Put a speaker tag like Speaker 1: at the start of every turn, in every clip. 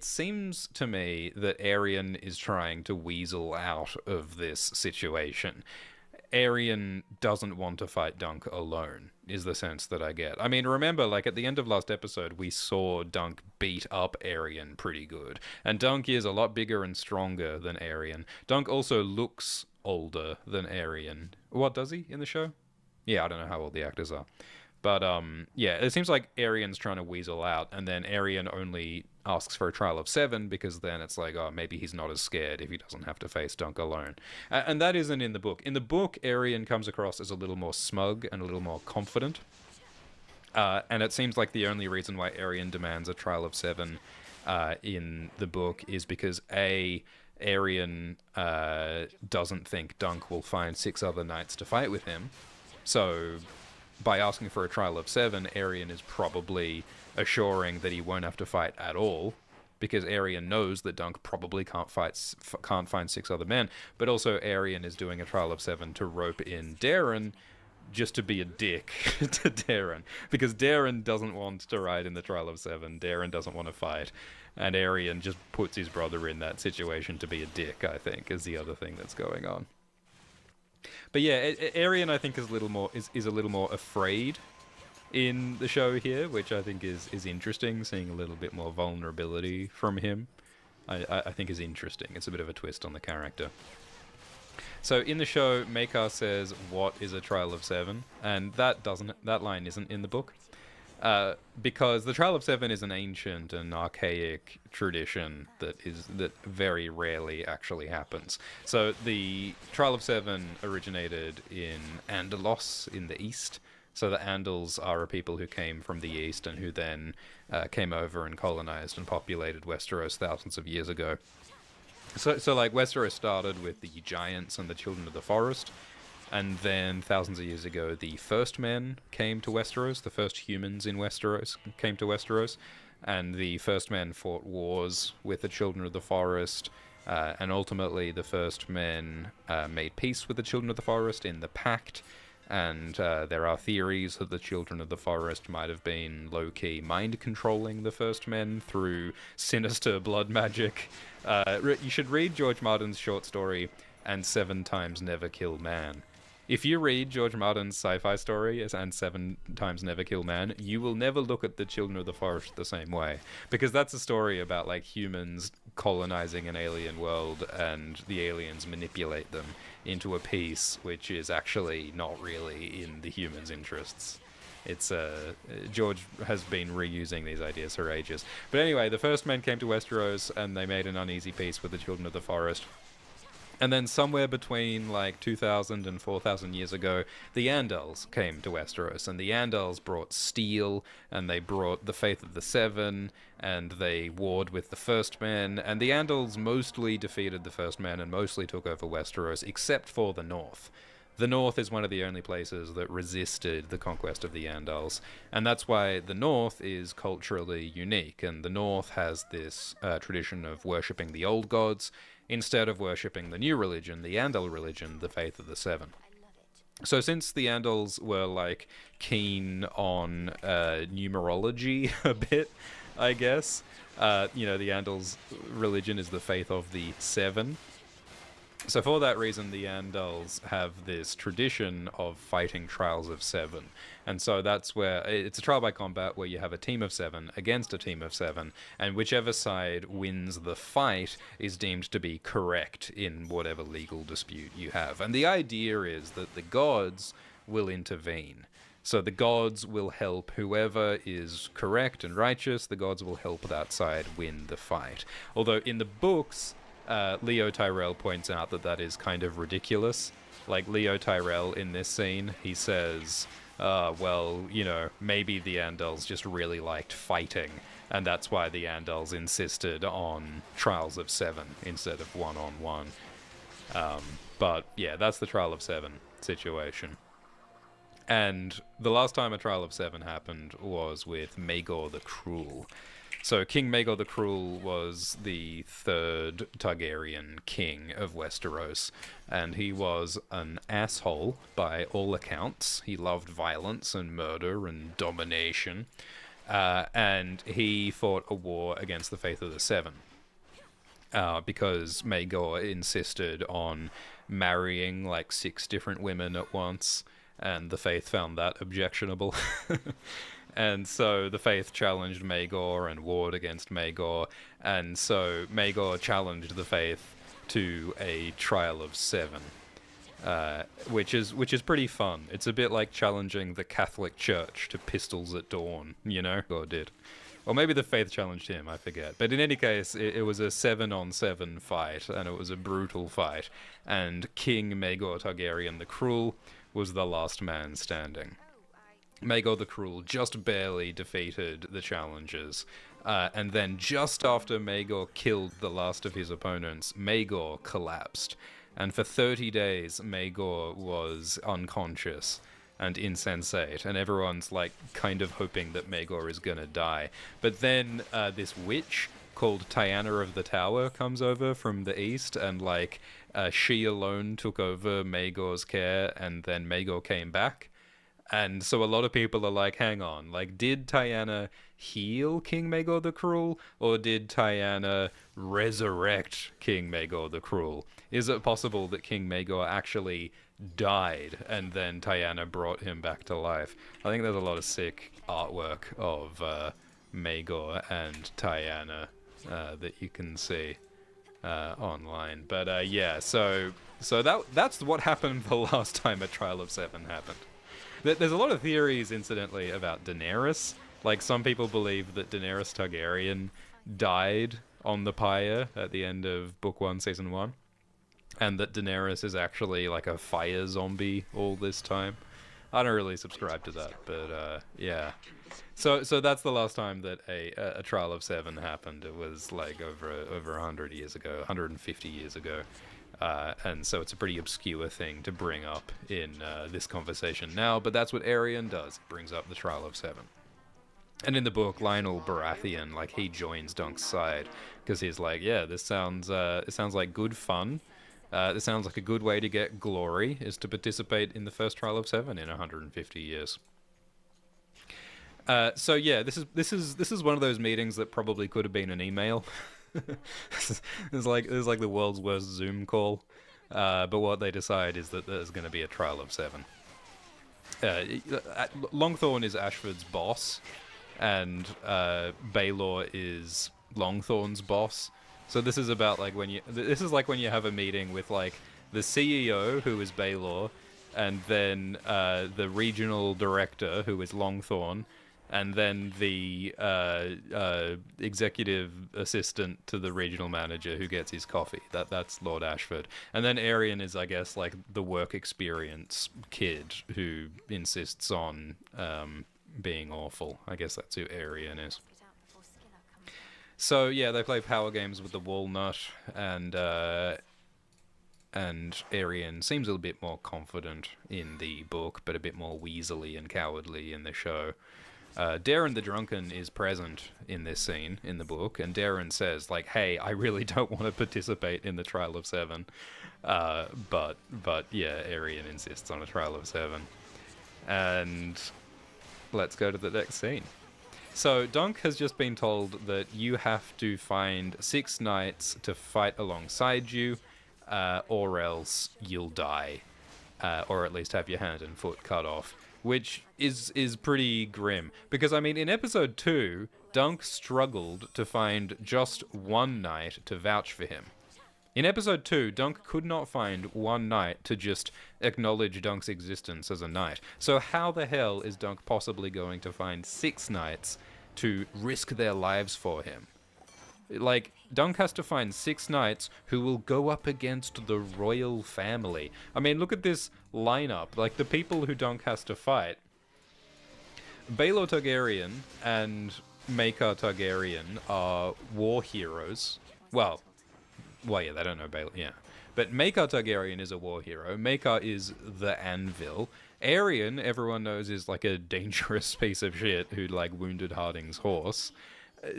Speaker 1: seems to me that Arian is trying to weasel out of this situation. Arian doesn't want to fight Dunk alone, is the sense that I get. I mean, remember, like at the end of last episode, we saw Dunk beat up Arian pretty good. And Dunk is a lot bigger and stronger than Arian. Dunk also looks older than Arian. What does he in the show? Yeah, I don't know how old the actors are. But yeah, it seems like Arian's trying to weasel out, and then Arian only asks for a trial of 7 because then it's like, oh, maybe he's not as scared if he doesn't have to face Dunk alone. And that isn't in the book. In the book, Arian comes across as a little more smug and a little more confident. And it seems like the only reason why Arian demands a trial of 7 in the book is because Arian doesn't think Dunk will find 6 other knights to fight with him. So by asking for a trial of 7, Arian is probably assuring that he won't have to fight at all, because Arian knows that Dunk probably can't find 6 other men. But also Arian is doing a trial of 7 to rope in Darren, just to be a dick to Darren, because Darren doesn't want to ride in the trial of 7. Darren doesn't want to fight, and Arian just puts his brother in that situation to be a dick, I think, is the other thing that's going on. But yeah, Arian I think is a little more afraid in the show here, which I think is interesting. Seeing a little bit more vulnerability from him, I think is interesting. It's a bit of a twist on the character. So in the show, Makar says, "What is a trial of 7?" And that line isn't in the book. Because the Trial of 7 is an ancient and archaic tradition that very rarely actually happens. So the Trial of 7 originated in Andalos in the east. So the Andals are a people who came from the east and who then came over and colonized and populated Westeros thousands of years ago. So like Westeros started with the giants and the children of the forest. And then, thousands of years ago, the first men came to Westeros. The first humans in Westeros came to Westeros. And the first men fought wars with the Children of the Forest. And ultimately, the first men made peace with the Children of the Forest in the Pact. And there are theories that the Children of the Forest might have been low-key mind-controlling the first men through sinister blood magic. You should read George Martin's short story, And 7 Times Never Kill Man. If you read George Martin's sci-fi story and 7 Times Never Kill Man, you will never look at the Children of the Forest the same way. Because that's a story about like humans colonizing an alien world and the aliens manipulate them into a peace which is actually not really in the humans' interests. It's George has been reusing these ideas for ages. But anyway, the first men came to Westeros and they made an uneasy peace with the Children of the Forest. And then somewhere between like 2,000 and 4,000 years ago, the Andals came to Westeros, and the Andals brought steel, and they brought the Faith of the Seven, and they warred with the First Men, and the Andals mostly defeated the First Men and mostly took over Westeros, except for the North. The North is one of the only places that resisted the conquest of the Andals, and that's why the North is culturally unique, and the North has this tradition of worshipping the old gods, instead of worshipping the new religion, the Andal religion, the Faith of the Seven. So since the Andals were like keen on numerology a bit, I guess, the Andals religion is the Faith of the Seven. So for that reason, the Andals have this tradition of fighting trials of 7. And so that's where it's a trial by combat where you have a team of 7 against a team of 7, and whichever side wins the fight is deemed to be correct in whatever legal dispute you have. And the idea is that the gods will intervene. So the gods will help whoever is correct and righteous, the gods will help that side win the fight. Although in the books, Leo Tyrell points out that is kind of ridiculous. Like, Leo Tyrell in this scene, he says, maybe the Andals just really liked fighting, and that's why the Andals insisted on trials of 7 instead of one-on-one. But, yeah, that's the trial of 7 situation. And the last time a trial of 7 happened was with Maegor the Cruel. So King Maegor the Cruel was the 3rd Targaryen king of Westeros, and he was an asshole by all accounts. He loved violence and murder and domination, and he fought a war against the Faith of the Seven. Because Maegor insisted on marrying like 6 different women at once, and the Faith found that objectionable. And so the Faith challenged Maegor and warred against Maegor, and so Maegor challenged the Faith to a trial of 7, which is pretty fun. It's a bit like challenging the Catholic Church to pistols at dawn, you know? Or did. Or maybe the Faith challenged him, I forget. But in any case, it was a 7-on-7 fight, and it was a brutal fight. And King Maegor Targaryen the Cruel was the last man standing. Maegor the Cruel just barely defeated the challengers. And then just after Maegor killed the last of his opponents, Maegor collapsed. And for 30 days, Maegor was unconscious and insensate, and everyone's like kind of hoping that Maegor is gonna die. But then this witch called Tyanna of the Tower comes over from the east, and like she alone took over Maegor's care, and then Maegor came back. And so a lot of people are like, hang on, like, did Tyanna heal King Maegor the Cruel, or did Tyanna resurrect King Maegor the Cruel? Is it possible that King Maegor actually died and then Tyanna brought him back to life? I think there's a lot of sick artwork of Maegor and Tyanna that you can see online. But yeah, so that's what happened the last time a Trial of 7 happened. There's a lot of theories, incidentally, about Daenerys. Like, some people believe that Daenerys Targaryen died on the pyre at the end of Book 1, Season 1. And that Daenerys is actually, like, a fire zombie all this time. I don't really subscribe to that, but, yeah. So that's the last time that a Trial of 7 happened. It was, like, over 100 years ago, 150 years ago. And so it's a pretty obscure thing to bring up in this conversation now, but that's what Aerion does. He brings up the Trial of 7. And in the book, Lionel Baratheon, like, he joins Dunk's side, because he's like, yeah, this sounds like good fun. This sounds like a good way to get glory, is to participate in the first Trial of 7 in 150 years. So yeah, this is one of those meetings that probably could have been an email. It's like the world's worst Zoom call, but what they decide is that there's going to be a Trial of 7. Longthorn is Ashford's boss, and Baelor is Longthorn's boss. So this is about like when you have a meeting with like the CEO, who is Baelor, and then the regional director, who is Longthorn, and then the executive assistant to the regional manager who gets his coffee. That's Lord Ashford. And then Aerion is, I guess, like the work experience kid who insists on being awful. I guess that's who Aerion is. So yeah, they play power games with the Walnut, and Aerion seems a little bit more confident in the book, but a bit more weaselly and cowardly in the show. Darren the Drunken is present in this scene in the book, and Darren says, like, hey, I really don't want to participate in the Trial of 7. But yeah, Aerion insists on a Trial of 7. And let's go to the next scene. So Dunk has just been told that you have to find 6 knights to fight alongside you, or else you'll die, or at least have your hand and foot cut off. Which is pretty grim. Because, I mean, in episode 2, Dunk struggled to find just 1 knight to vouch for him. In episode 2, Dunk could not find 1 knight to just acknowledge Dunk's existence as a knight. So how the hell is Dunk possibly going to find 6 knights to risk their lives for him? Like, Dunk has to find 6 knights who will go up against the royal family. I mean, look at this lineup. Like, the people who Dunk has to fight. Baelor Targaryen and Maekar Targaryen are war heroes. Well, yeah, they don't know Baelor, yeah. But Maekar Targaryen is a war hero. Maekar is the Anvil. Aerion, everyone knows, is like a dangerous piece of shit who, like, wounded Harding's horse.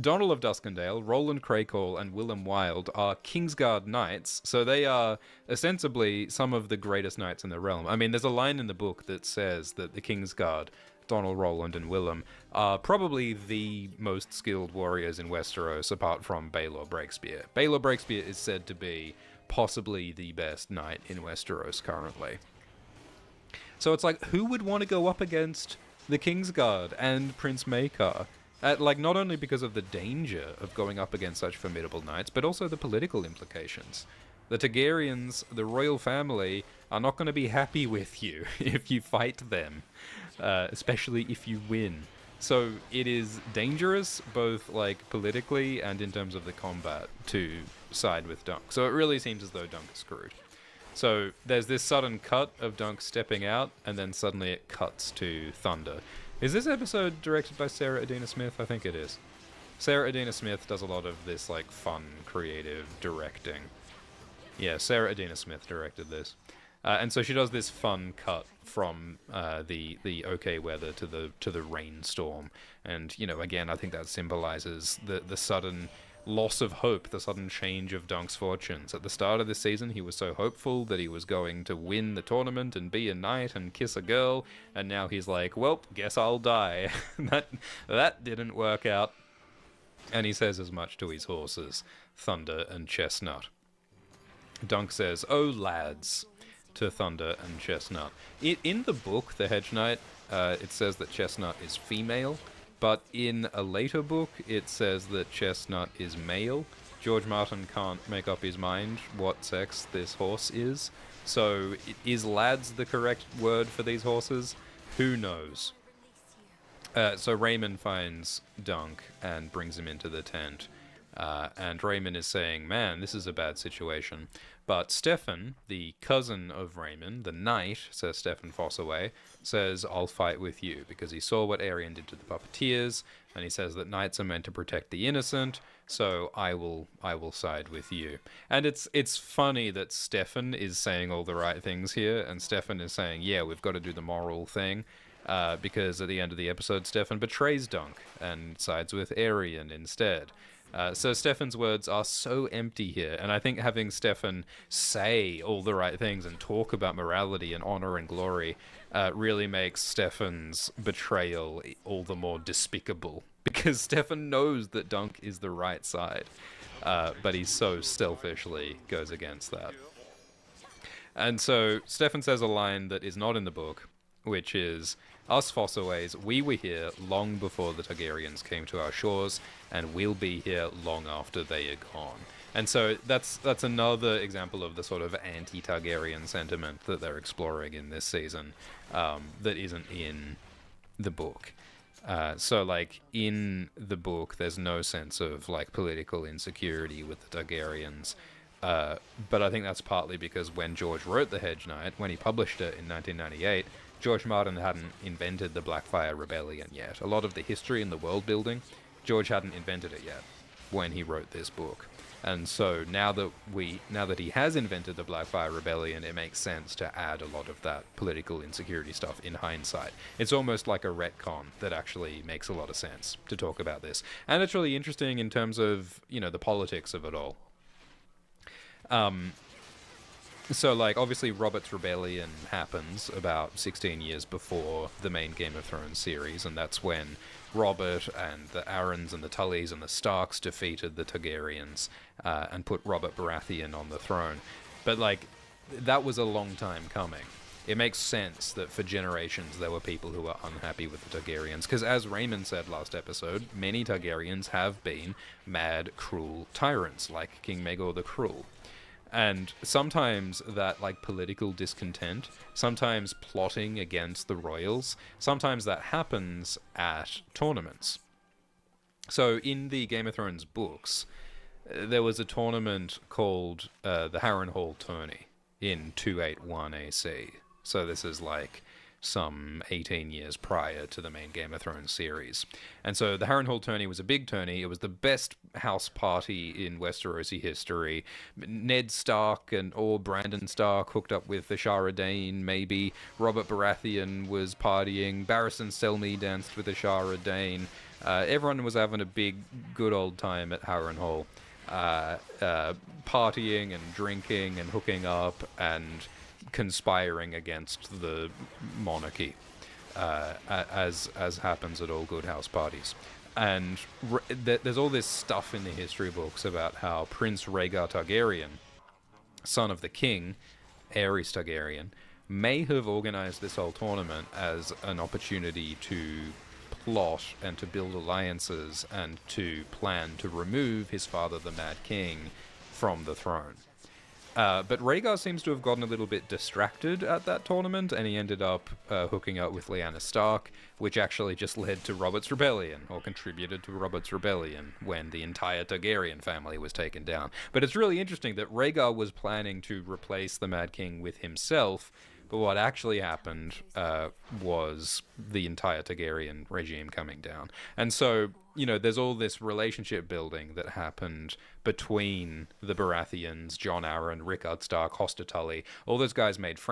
Speaker 1: Donald of Duskendale, Roland Craycall, and Willem Wild are Kingsguard knights, so they are ostensibly some of the greatest knights in the realm. I mean, there's a line in the book that says that the Kingsguard Donald, Roland, and Willem, are probably the most skilled warriors in Westeros apart from Baelor Breakspear. Baelor Breakspear is said to be possibly the best knight in Westeros currently. So it's like, who would want to go up against the Kingsguard and Prince Maekar? Like, not only because of the danger of going up against such formidable knights, but also the political implications. The Targaryens, the royal family, are not going to be happy with you if you fight them, especially if you win. So it is dangerous, both like politically and in terms of the combat, to side with Dunk. So it really seems as though Dunk is screwed. So there's this sudden cut of Dunk stepping out, and then suddenly it cuts to Thunder. Is this episode directed by Sarah Adina Smith? I think it is. Sarah Adina Smith does a lot of this, like, fun, creative directing. Yeah, Sarah Adina Smith directed this. And so she does this fun cut from the okay weather to the rainstorm. And, you know, again, I think that symbolizes the sudden loss of hope, the sudden change of Dunk's fortunes. At the start of this season, he was so hopeful that he was going to win the tournament and be a knight and kiss a girl, and now he's like, well, guess I'll die. that didn't work out. And he says as much to his horses, Thunder and Chestnut. Dunk says, "Oh, lads," to Thunder and Chestnut. In the book, The Hedge Knight, it says that Chestnut is female, but in a later book, it says that Chestnut is male. George Martin can't make up his mind what sex this horse is. So, is lads the correct word for these horses? Who knows? So Raymond finds Dunk and brings him into the tent. And Raymond is saying, man, this is a bad situation. But Stefan, the cousin of Raymond, the knight, says Stefan Fossaway, says, I'll fight with you, because he saw what Aerion did to the puppeteers, and he says that knights are meant to protect the innocent, so I will side with you. And it's funny that Stefan is saying all the right things here, and Stefan is saying, yeah, we've got to do the moral thing, because at the end of the episode, Stefan betrays Dunk and sides with Aerion instead. So Stefan's words are so empty here, and I think having Stefan say all the right things and talk about morality and honor and glory really makes Stefan's betrayal all the more despicable, because Stefan knows that Dunk is the right side, but he so selfishly goes against that. And so Stefan says a line that is not in the book, which is, us Fossaways, we were here long before the Targaryens came to our shores, and we'll be here long after they are gone. And so that's another example of the sort of anti-Targaryen sentiment that they're exploring in this season, that isn't in the book. So, like, in the book, there's no sense of, like, political insecurity with the Targaryens. But I think that's partly because when George wrote The Hedge Knight, when he published it in 1998, George Martin hadn't invented the Blackfire Rebellion yet. A lot of the history and the world building, George hadn't invented it yet when he wrote this book. And so now that he has invented the Blackfire Rebellion, it makes sense to add a lot of that political insecurity stuff in hindsight. It's almost like a retcon that actually makes a lot of sense to talk about this. And it's really interesting in terms of, you know, the politics of it all. So, like, obviously Robert's Rebellion happens about 16 years before the main Game of Thrones series, and that's when Robert and the Arryns and the Tullys and the Starks defeated the Targaryens and put Robert Baratheon on the throne. But, like, that was a long time coming. It makes sense that for generations there were people who were unhappy with the Targaryens, because as Raymond said last episode, many Targaryens have been mad, cruel tyrants, like King Maegor the Cruel. And sometimes that, like, political discontent, sometimes plotting against the royals, sometimes that happens at tournaments. So in the Game of Thrones books, there was a tournament called the Harrenhal Tourney in 281 AC. So this is like some 18 years prior to the main Game of Thrones series. And so the Harrenhal Tourney was a big tourney. It was the best house party in Westerosi history. Ned Stark or Brandon Stark hooked up with the Shara Dane, maybe. Robert Baratheon was partying. Barristan Selmy danced with the Shara Dane. Everyone was having a big, good old time at Harrenhal. Partying and drinking and hooking up and conspiring against the monarchy. as happens at all good house parties. And there's all this stuff in the history books about how Prince Rhaegar Targaryen, son of the king, Aerys Targaryen, may have organized this whole tournament as an opportunity to plot and to build alliances and to plan to remove his father, the Mad King, from the throne. But Rhaegar seems to have gotten a little bit distracted at that tournament, and he ended up hooking up with Lyanna Stark, which actually just led to Robert's Rebellion, or contributed to Robert's Rebellion, when the entire Targaryen family was taken down. But it's really interesting that Rhaegar was planning to replace the Mad King with himself, but what actually happened was the entire Targaryen regime coming down. And so, there's all this relationship building that happened between the Baratheons, Jon Arryn, Rickard Stark, Hoster Tully. All those guys made friends